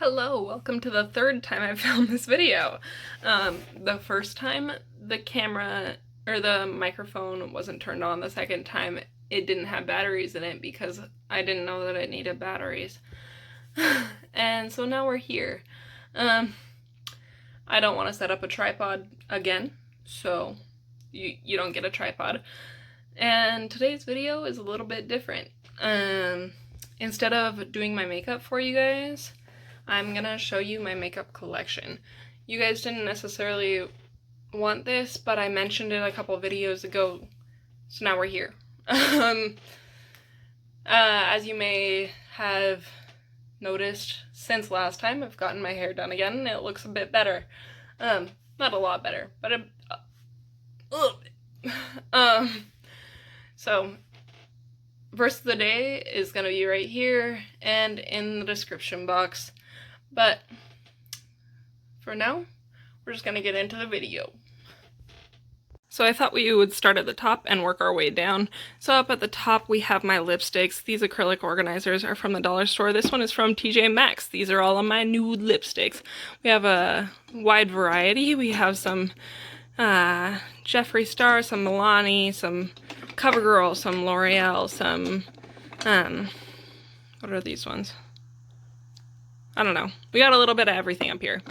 Hello, welcome to the third time I've filmed this video. The first time the camera or the microphone wasn't turned on. The second time it didn't have batteries in it because I didn't know that it needed batteries. And so now we're here. I don't want to set up a tripod again, so you don't get a tripod. And today's video is a little bit different. Instead of doing my makeup for you guys, I'm gonna show you my makeup collection. You guys didn't necessarily want this, but I mentioned it a couple videos ago, so now we're here. As you may have noticed since last time, I've gotten my hair done again, and it looks a bit better. Not a lot better, but a little bit. So, verse of the day is gonna be right here and in the description box. But for now, we're just gonna get into the video. So I thought we would start at the top and work our way down. So up at the top we have my lipsticks. These acrylic organizers are from the dollar store. This one is from TJ Maxx. These are all of my nude lipsticks. We have a wide variety. We have some Jeffree Star, some Milani, some CoverGirl, some L'Oreal, some what are these ones? I don't know. We got a little bit of everything up here.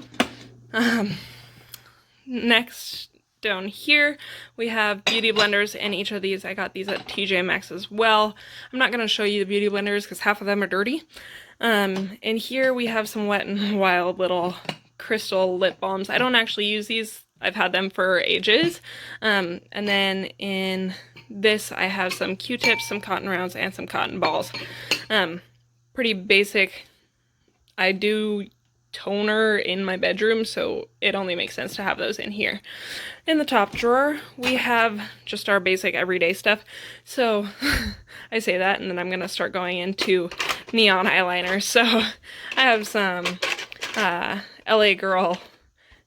Next, down here, we have beauty blenders, and each of these, I got these at TJ Maxx as well. I'm not going to show you the beauty blenders because half of them are dirty. And here we have some Wet n Wild little crystal lip balms. I don't actually use these. I've had them for ages. And then in this, I have some Q-tips, some cotton rounds, and some cotton balls. Pretty basic. I do toner in my bedroom, so it only makes sense to have those in here. In the top drawer, we have just our basic everyday stuff. So I say that, and then I'm going to start going into neon eyeliner. So I have some LA Girl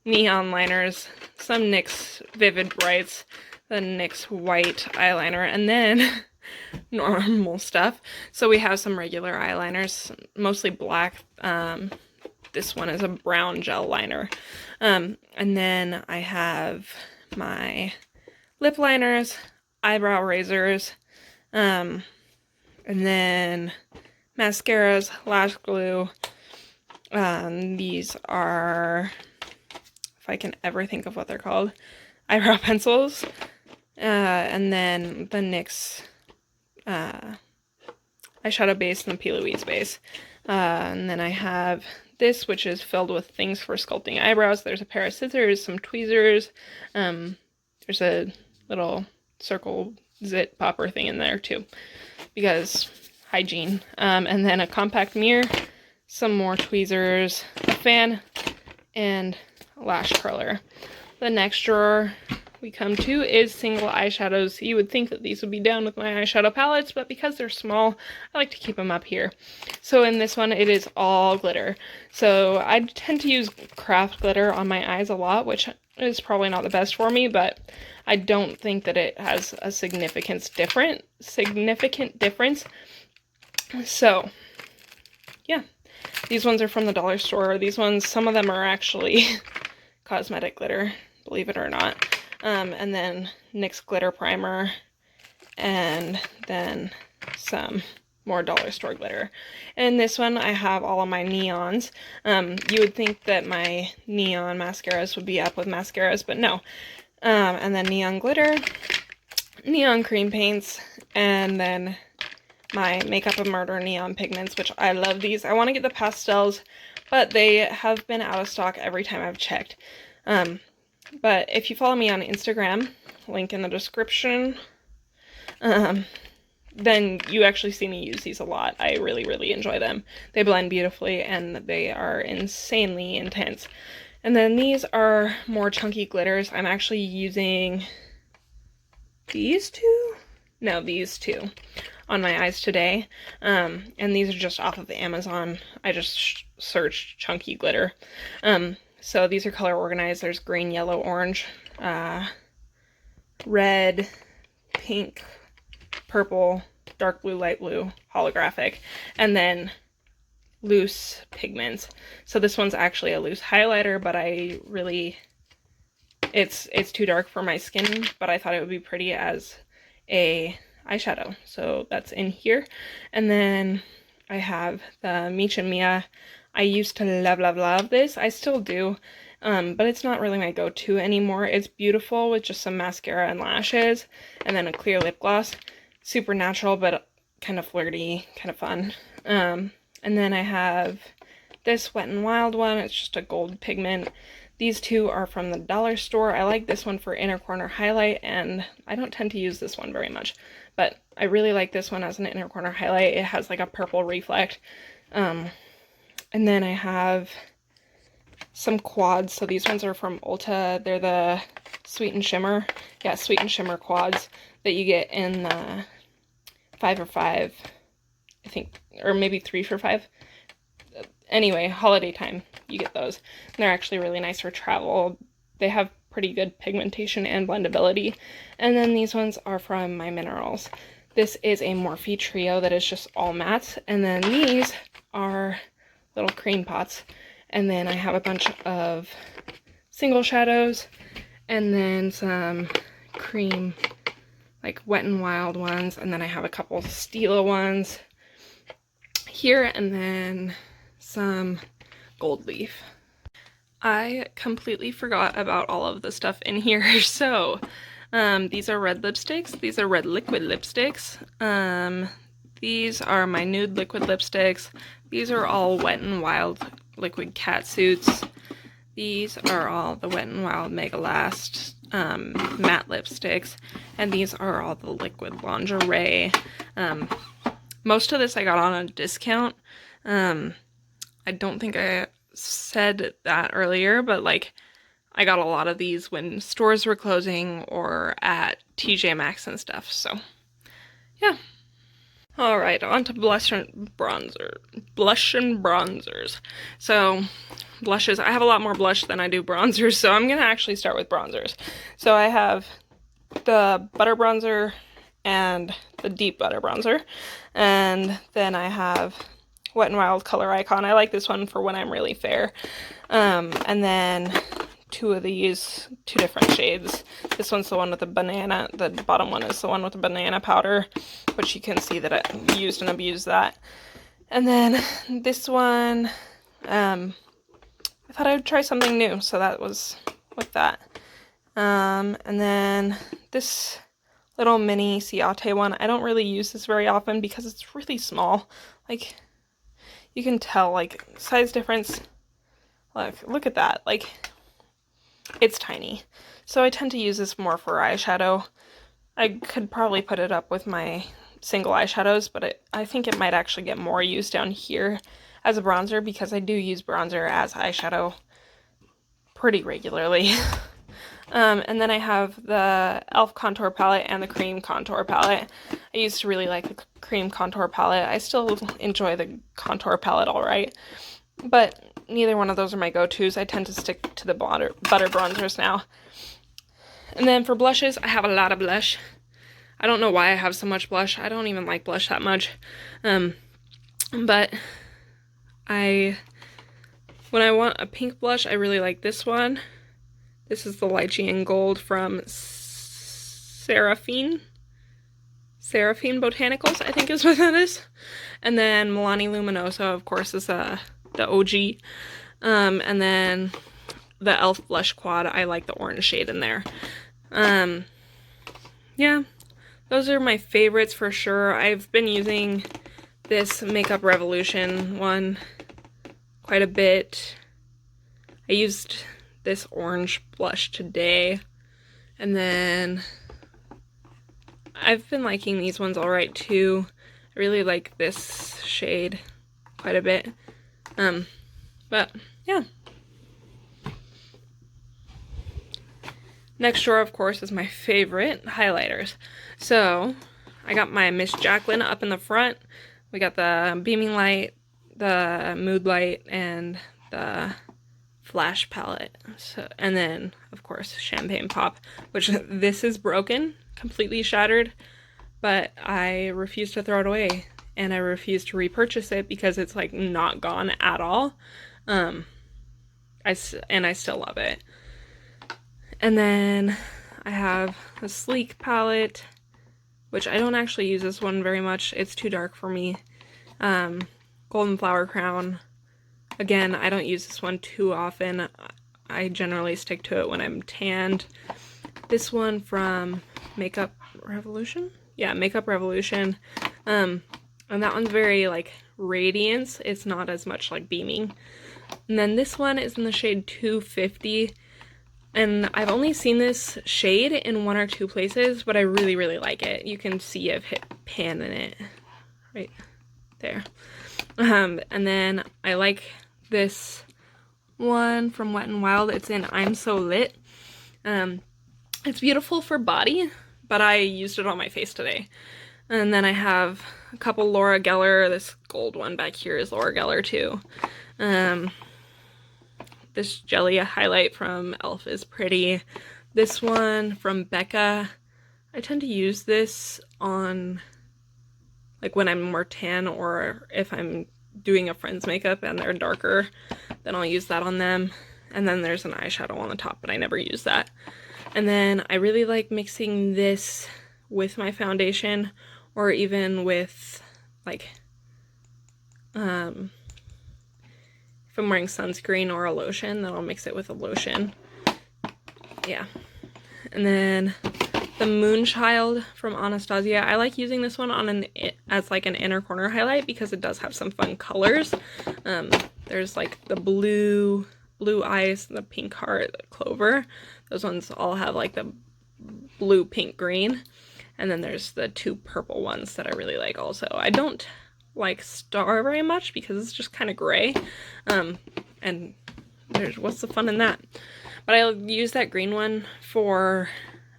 neon liners, some NYX Vivid Brights, the NYX white eyeliner, and then normal stuff. So we have some regular eyeliners, mostly black. This one is a brown gel liner. And then I have my lip liners, eyebrow razors, and then mascaras, lash glue. These are, if I can ever think of what they're called, eyebrow pencils. And then the NYX eyeshadow base and the P. Louise base. And then I have this, which is filled with things for sculpting eyebrows. There's a pair of scissors, some tweezers. There's a little circle zit popper thing in there too, because hygiene. And then a compact mirror, some more tweezers, a fan, and a lash curler. The next drawer we come to is single eyeshadows. You would think that these would be down with my eyeshadow palettes, but because they're small, I like to keep them up here. So in this one, it is all glitter. So I tend to use craft glitter on my eyes a lot, which is probably not the best for me, but I don't think that it has a significant difference. So yeah, these ones are from the dollar store. These ones, some of them are actually cosmetic glitter, believe it or not. And then NYX glitter primer, and then some more dollar store glitter. And in this one, I have all of my neons. You would think that my neon mascaras would be up with mascaras, but no. And then neon glitter, neon cream paints, and then my Makeup of Murder neon pigments, which I love these. I want to get the pastels, but they have been out of stock every time I've checked. But if you follow me on Instagram, link in the description, then you actually see me use these a lot. I really, really enjoy them. They blend beautifully, and they are insanely intense. And then these are more chunky glitters. I'm actually using these two? No, these two on my eyes today. And these are just off of Amazon. I just searched chunky glitter. So these are color organized. There's green, yellow, orange, red, pink, purple, dark blue, light blue, holographic, and then loose pigments. So this one's actually a loose highlighter, but I really, it's too dark for my skin, but I thought it would be pretty as a eyeshadow. So that's in here. And then I have the Meech and Mia. I used to love this. I still do, but it's not really my go-to anymore. It's beautiful with just some mascara and lashes, and then a clear lip gloss. Super natural, but kind of flirty, kind of fun. And then I have this Wet n Wild one. It's just a gold pigment. These two are from the dollar store. I like this one for inner corner highlight, and I don't tend to use this one very much, but I really like this one as an inner corner highlight. It has like a purple reflect. And then I have some quads. So these ones are from Ulta. They're the Sweet and Shimmer. Yeah, Sweet and Shimmer quads that you get in the 5 for 5, I think, or maybe 3 for 5. Anyway, holiday time, you get those. And they're actually really nice for travel. They have pretty good pigmentation and blendability. And then these ones are from My Minerals. This is a Morphe trio that is just all mattes. And then these are little cream pots. And then I have a bunch of single shadows. And then some cream, like Wet n Wild ones. And then I have a couple Stila ones here. And then some gold leaf. I completely forgot about all of the stuff in here. So these are red lipsticks. These are red liquid lipsticks. These are my nude liquid lipsticks. These are all Wet n Wild liquid cat suits. These are all the Wet n Wild Mega Last matte lipsticks. And these are all the liquid lingerie. Most of this I got on a discount. I don't think I said that earlier, but like I got a lot of these when stores were closing or at TJ Maxx and stuff. So yeah. All right, on to blush and bronzers. So blushes, I have a lot more blush than I do bronzers, so I'm gonna actually start with bronzers. So I have the butter bronzer and the deep butter bronzer, and then I have Wet n Wild Coloricon. I like this one for when I'm really fair. And then two of these, two different shades. This one's the one with the banana. The bottom one is the one with the banana powder, which you can see that I used and abused that. And then this one, I thought I would try something new, so that was with that. And then this little mini Ciate one. I don't really use this very often because it's really small. Like, you can tell, like, size difference. Look at that. Like, it's tiny. So I tend to use this more for eyeshadow. I could probably put it up with my single eyeshadows, but I think it might actually get more use down here as a bronzer because I do use bronzer as eyeshadow pretty regularly. And then I have the e.l.f. contour palette and the cream contour palette. I used to really like the cream contour palette. I still enjoy the contour palette alright, but neither one of those are my go-tos. I tend to stick to the butter bronzers now. And then for blushes, I have a lot of blush. I don't know why I have so much blush. I don't even like blush that much. But when I want a pink blush, I really like this one. This is the Lychee and Gold from Seraphine Botanicals, I think is what that is. And then Milani Luminoso, of course, is the OG. And then the e.l.f. Blush Quad, I like the orange shade in there. Yeah, those are my favorites for sure. I've been using this Makeup Revolution one quite a bit. I used this orange blush today, and then I've been liking these ones alright too. I really like this shade quite a bit. But yeah. Next drawer, of course, is my favorite, highlighters. So I got my Miss Jaclyn up in the front. We got the Beaming Light, the Mood Light, and the Flash palette. So, and then, of course, Champagne Pop, which this is broken, completely shattered, but I refuse to throw it away. and I refuse to repurchase it because it's like not gone at all. I still love it. And then I have a sleek palette, which I don't actually use this one very much. It's too dark for me. Golden Flower Crown. Again, I don't use this one too often. I generally stick to it when I'm tanned. This one from Makeup Revolution? Yeah, Makeup Revolution. And that one's very like radiance. It's not as much like beaming. And then this one is in the shade 250. And I've only seen this shade in 1 or 2 places, but I really, really like it. You can see I've hit pan in it right there. And then I like this one from Wet n Wild. It's in I'm So Lit. It's beautiful for body, but I used it on my face today. And then I have a couple Laura Geller. This gold one back here is Laura Geller too. This jelly highlight from e.l.f. is pretty. This one from Becca. I tend to use this on like when I'm more tan, or if I'm doing a friend's makeup and they're darker, then I'll use that on them. And then there's an eyeshadow on the top, but I never use that. And then I really like mixing this with my foundation, or even with like if I'm wearing sunscreen or a lotion, then I'll mix it with a lotion. Yeah. And then the Moonchild from Anastasia. I like using this one on as like an inner corner highlight because it does have some fun colors. There's like the blue eyes, the pink heart, the clover. Those ones all have like the blue, pink, green. And then there's the 2 purple ones that I really like also. I don't like Star very much because it's just kind of gray. And what's the fun in that? But I'll use that green one for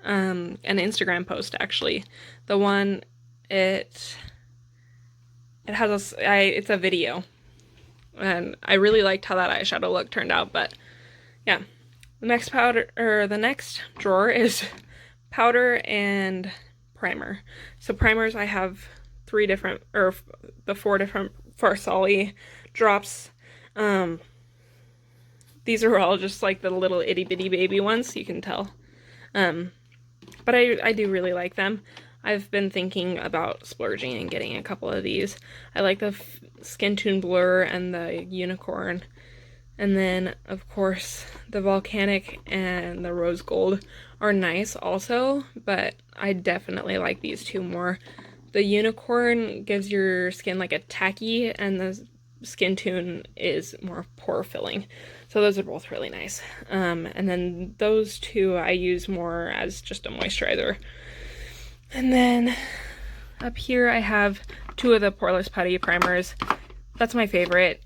an Instagram post actually. The one it's a video. And I really liked how that eyeshadow look turned out, but yeah. The next drawer is powder and primer. So primers, I have 4 different farsalli drops. These are all just like the little itty bitty baby ones, you can tell. But I do really like them. I've been thinking about splurging and getting a couple of these. I like the Skintune Blur and the Unicorn. And then, of course, the Volcanic and the Rose Gold are nice also, but I definitely like these 2 more. The Unicorn gives your skin like a tacky, and the Skintune is more pore filling. So those are both really nice. And then those 2 I use more as just a moisturizer. And then up here I have 2 of the Poreless Putty primers. That's my favorite.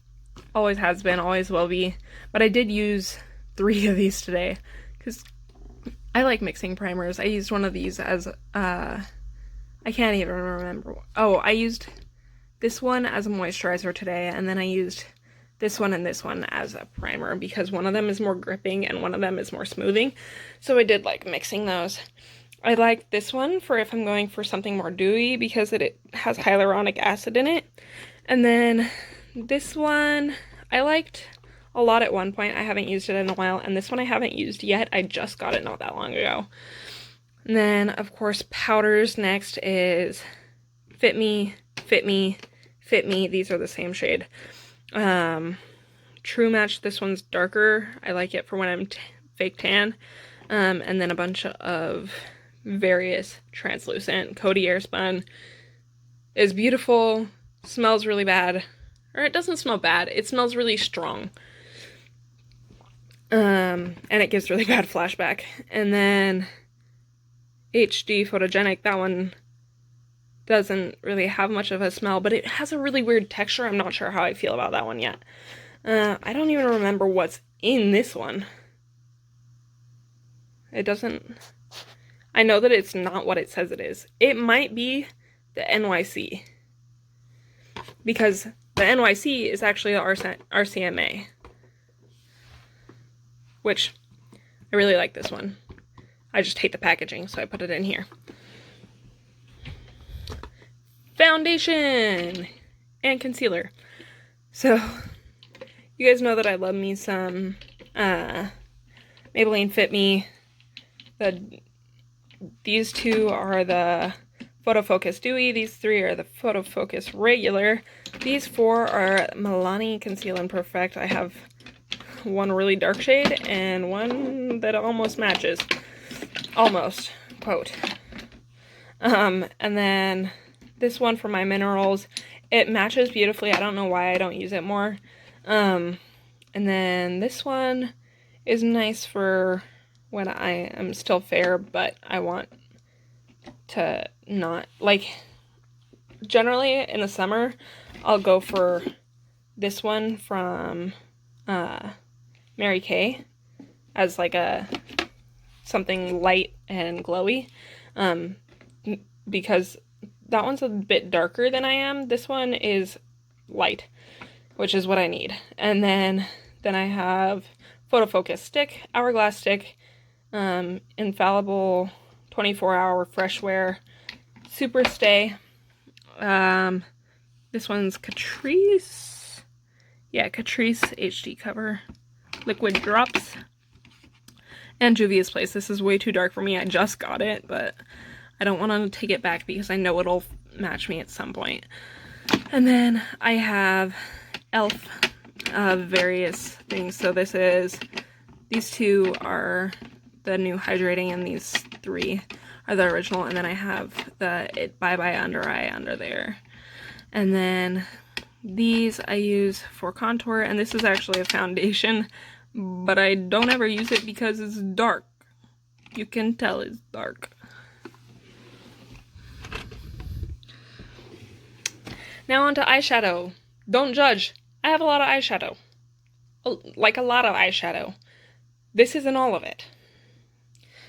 Always has been, always will be. But I did use 3 of these today because I like mixing primers. I used one of these as, I can't even remember. Oh, I used this one as a moisturizer today, and then I used this one and this one as a primer because one of them is more gripping and one of them is more smoothing. So I did like mixing those. I like this one for if I'm going for something more dewy because it has hyaluronic acid in it. And then this one I liked a lot at one point. I haven't used it in a while, and this one I haven't used yet. I just got it not that long ago. And then, of course, powders next is Fit Me, Fit Me, Fit Me. These are the same shade. True Match, this one's darker. I like it for when I'm fake tan. And then a bunch of various translucent. Coty Airspun is beautiful, smells really bad. Or it doesn't smell bad, it smells really strong. And it gives really bad flashback. And then HD Photogenic, that one doesn't really have much of a smell, but it has a really weird texture. I'm not sure how I feel about that one yet. I don't even remember what's in this one. It doesn't... I know that it's not what it says it is. It might be the NYC. Because the NYC is actually the RCMA. Which, I really like this one. I just hate the packaging, so I put it in here. foundation and concealer. So you guys know that I love me some Maybelline Fit Me. These two are the Photofocus Dewy. These three are the Photofocus Regular. These four are Milani Conceal and Perfect. I have one really dark shade and one that almost matches. Almost, quote. And then this one for my minerals. It matches beautifully. I don't know why I don't use it more. And then this one is nice for when I am still fair, but I want to not, like, generally in the summer, I'll go for this one from Mary Kay as like something light and glowy, because that one's a bit darker than I am. This one is light, which is what I need. And then I have Photofocus Stick, Hourglass Stick, Infallible 24-hour fresh wear, Super Stay. This one's Catrice. Yeah, Catrice HD Cover, Liquid Drops, and Juvia's Place. This is way too dark for me. I just got it, but I don't want to take it back because I know it'll match me at some point. And then I have e.l.f. Various things. So these two are the new hydrating, and these three are the original. And then I have the It Bye Bye Under Eye under there. And then these I use for contour, and this is actually a foundation, but I don't ever use it because it's dark. You can tell it's dark. Now on to eyeshadow. Don't judge. I have a lot of eyeshadow. Like a lot of eyeshadow. This isn't all of it.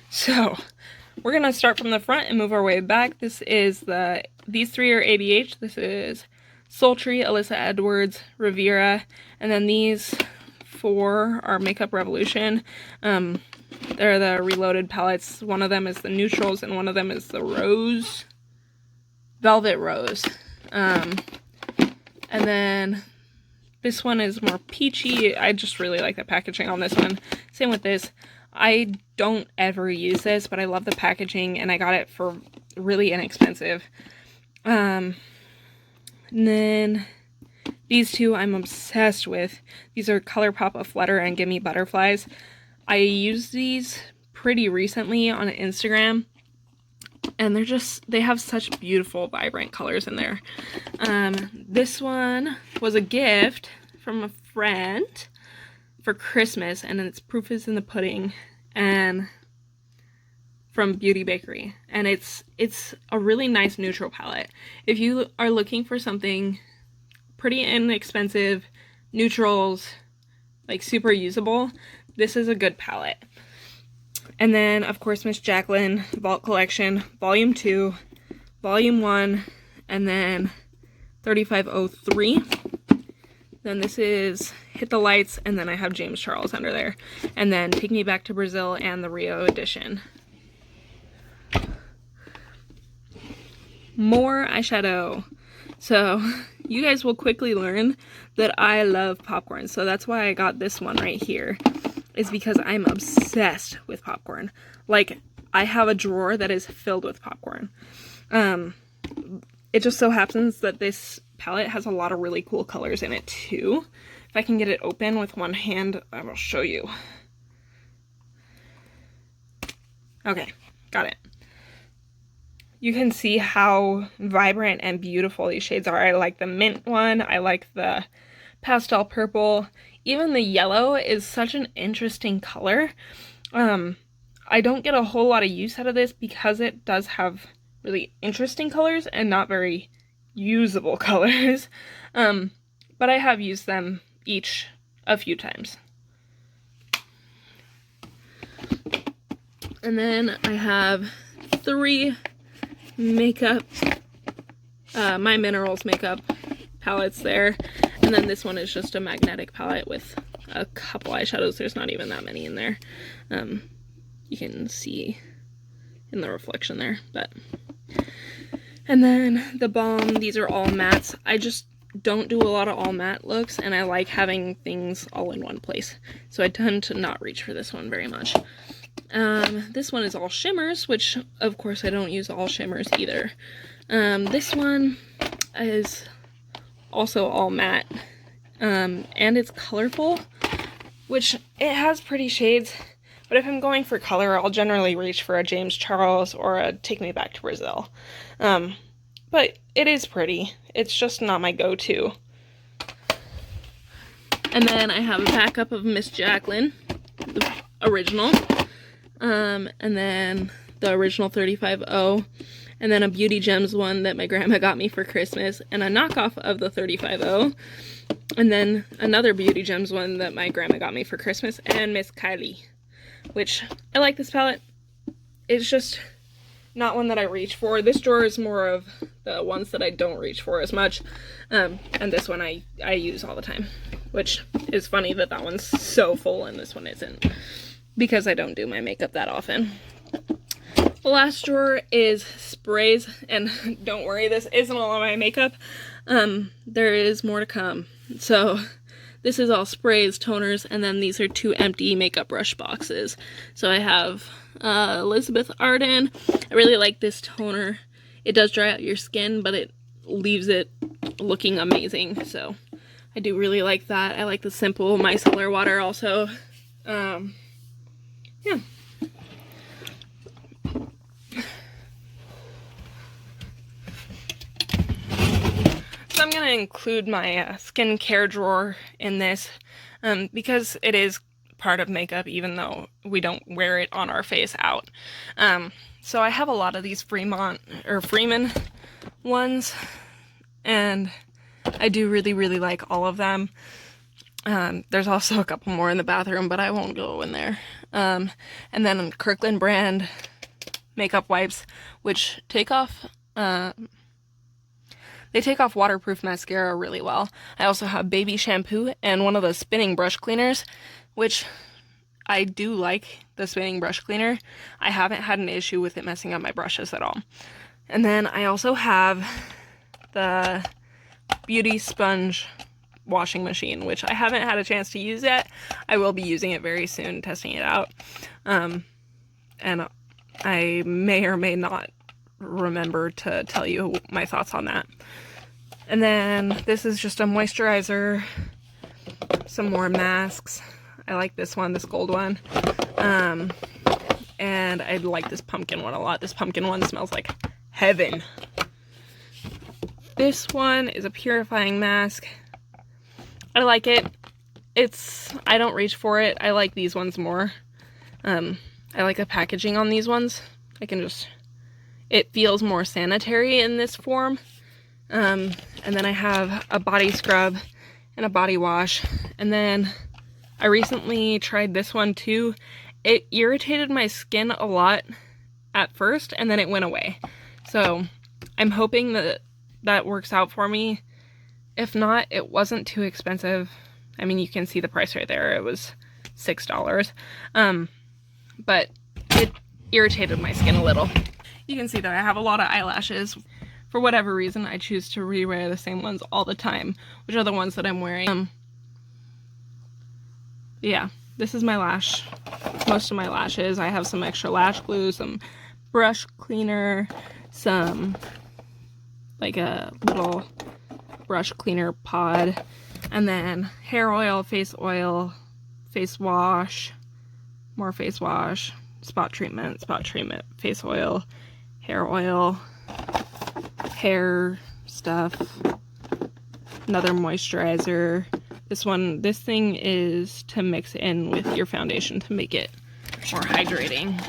So, we're going to start from the front and move our way back. These three are ABH. This is Sultry, Alyssa Edwards, Riviera, and then these four are Makeup Revolution. They're the Reloaded palettes. One of them is the Neutrals, and one of them is the Rose, Velvet Rose. And then this one is more peachy. I just really like the packaging on this one. Same with this. I don't ever use this, but I love the packaging, and I got it for really inexpensive. And then these two I'm obsessed with. These are ColourPop A Flutter and Gimme Butterflies. I used these pretty recently on Instagram, and they have such beautiful, vibrant colors in there. This one was a gift from a friend for Christmas, and its proof is in the pudding, and from Beauty Bakery. And it's a really nice neutral palette. If you are looking for something pretty inexpensive, neutrals, like super usable, this is a good palette. And then, of course, Miss Jaclyn Vault Collection, Volume 2, Volume 1, and then 3503. Then this is Hit the Lights, and then I have James Charles under there. And then Take Me Back to Brazil and the Rio edition. More eyeshadow. So, you guys will quickly learn that I love popcorn. So that's why I got this one right here, is because I'm obsessed with popcorn. Like, I have a drawer that is filled with popcorn. It just so happens that this palette has a lot of really cool colors in it too. If I can get it open with one hand, I will show you. Okay, got it. You can see how vibrant and beautiful these shades are. I like the mint one. I like the pastel purple. Even the yellow is such an interesting color. I don't get a whole lot of use out of this because it does have really interesting colors and not very usable colors. But I have used them each a few times. And then I have three makeup, My Minerals makeup palettes there. And then this one is just a magnetic palette with a couple eyeshadows. There's not even that many in there. You can see in the reflection there. But And then the balm, these are all mattes. I just don't do a lot of all matte looks, and I like having things all in one place. So I tend to not reach for this one very much. This one is all shimmers, which of course I don't use all shimmers either. This one is also all matte, and it's colorful, which it has pretty shades, but if I'm going for color, I'll generally reach for a James Charles or a Take Me Back to Brazil. But it is pretty. It's just not my go-to. And then I have a backup of Miss Jaclyn, the original, and then the original 35O, and then a Beauty Gems one that my grandma got me for Christmas, and a knockoff of the 35O, and then another Beauty Gems one that my grandma got me for Christmas, and Miss Kylie, which I like this palette. It's just not one that I reach for. This drawer is more of the ones that I don't reach for as much, and this one I use all the time, which is funny that that one's so full and this one isn't, because I don't do my makeup that often. The last drawer is sprays, and don't worry, this isn't all of my makeup. There is more to come. So this is all sprays, toners, and then these are 2 empty makeup brush boxes. So I have Elizabeth Arden. I really like this toner. It does dry out your skin, but it leaves it looking amazing. So I do really like that. I like the simple micellar water also. Yeah. So I'm going to include my skincare drawer in this because it is part of makeup, even though we don't wear it on our face out. So I have a lot of these Freeman ones, and I do really, really like all of them. There's also a couple more in the bathroom, but I won't go in there. And then Kirkland brand makeup wipes, which take off waterproof mascara really well. I also have baby shampoo and one of the spinning brush cleaners, which I do like the spinning brush cleaner. I haven't had an issue with it messing up my brushes at all. And then I also have the Beauty Sponge washing machine, which I haven't had a chance to use yet. I will be using it very soon, testing it out. And I may or may not remember to tell you my thoughts on that. And then this is just a moisturizer, some more masks. I like this one, this gold one. And I like this pumpkin one a lot. This pumpkin one smells like heaven. This one is a purifying mask. I like it. I don't reach for it. I like these ones more. I like the packaging on these ones. It feels more sanitary in this form. And then I have a body scrub and a body wash. And then I recently tried this one too. It irritated my skin a lot at first, and then it went away. So I'm hoping that that works out for me. If not, it wasn't too expensive. I mean, you can see the price right there. It was $6. But it irritated my skin a little. You can see that I have a lot of eyelashes. For whatever reason, I choose to rewear the same ones all the time, which are the ones that I'm wearing. Yeah, this is my most of my lashes. I have some extra lash glue, some brush cleaner, some like a little brush cleaner pod, and then hair oil, face wash, more face wash, spot treatment, face oil, hair stuff, another moisturizer. This thing is to mix in with your foundation to make it more hydrating.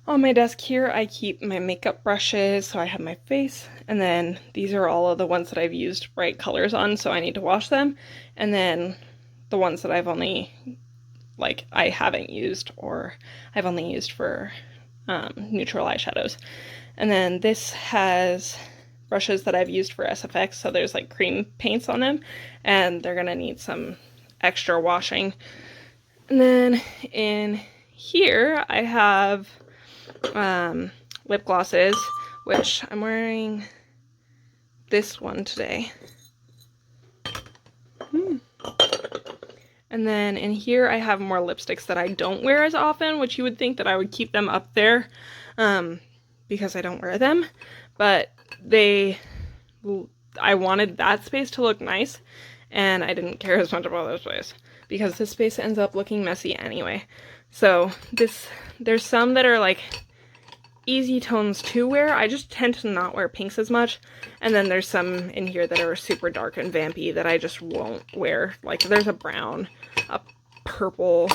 On my desk here, I keep my makeup brushes, so I have my face, and then these are all of the ones that I've used bright colors on, so I need to wash them, and then the ones that I've only, I haven't used, or I've only used for neutral eyeshadows. And then this has brushes that I've used for SFX, so there's cream paints on them, and they're gonna need some extra washing. And then in here I have lip glosses, which I'm wearing this one today. And then in here I have more lipsticks that I don't wear as often, which you would think that I would keep them up there because I don't wear them. But I wanted that space to look nice, and I didn't care as much about this space because this space ends up looking messy anyway. So there's some that are like easy tones to wear. I just tend to not wear pinks as much. And then there's some in here that are super dark and vampy that I just won't wear. Like there's a brown, a purple,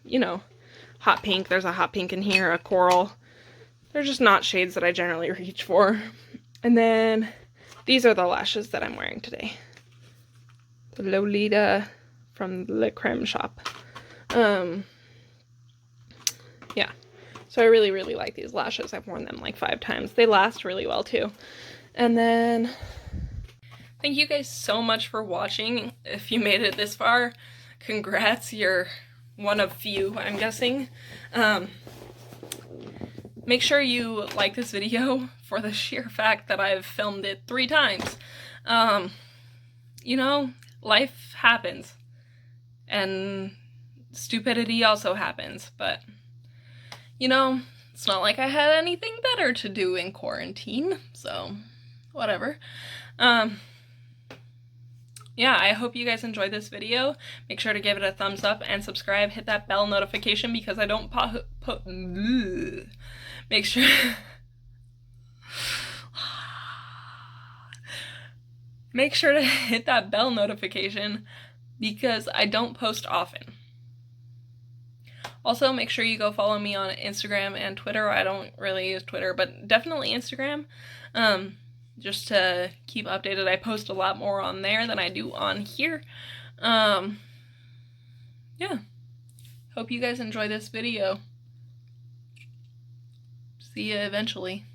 you know, hot pink. There's a hot pink in here, a coral. They're just not shades that I generally reach for. And then these are the lashes that I'm wearing today. The Lolita from the Crème shop. Yeah. So I really, really like these lashes. I've worn them like 5 times. They last really well too. And then thank you guys so much for watching. If you made it this far, congrats. You're one of few, I'm guessing. Make sure you like this video for the sheer fact that I've filmed it 3 times. You know, life happens. And stupidity also happens, but you know, it's not like I had anything better to do in quarantine, so whatever. Yeah, I hope you guys enjoyed this video. Make sure to give it a thumbs up and subscribe. Hit that bell notification because I don't make sure make sure to hit that bell notification because I don't post often. Also, make sure you go follow me on Instagram and Twitter. I don't really use Twitter, but definitely Instagram, just to keep updated. I post a lot more on there than I do on here. Yeah. Hope you guys enjoy this video. See you eventually.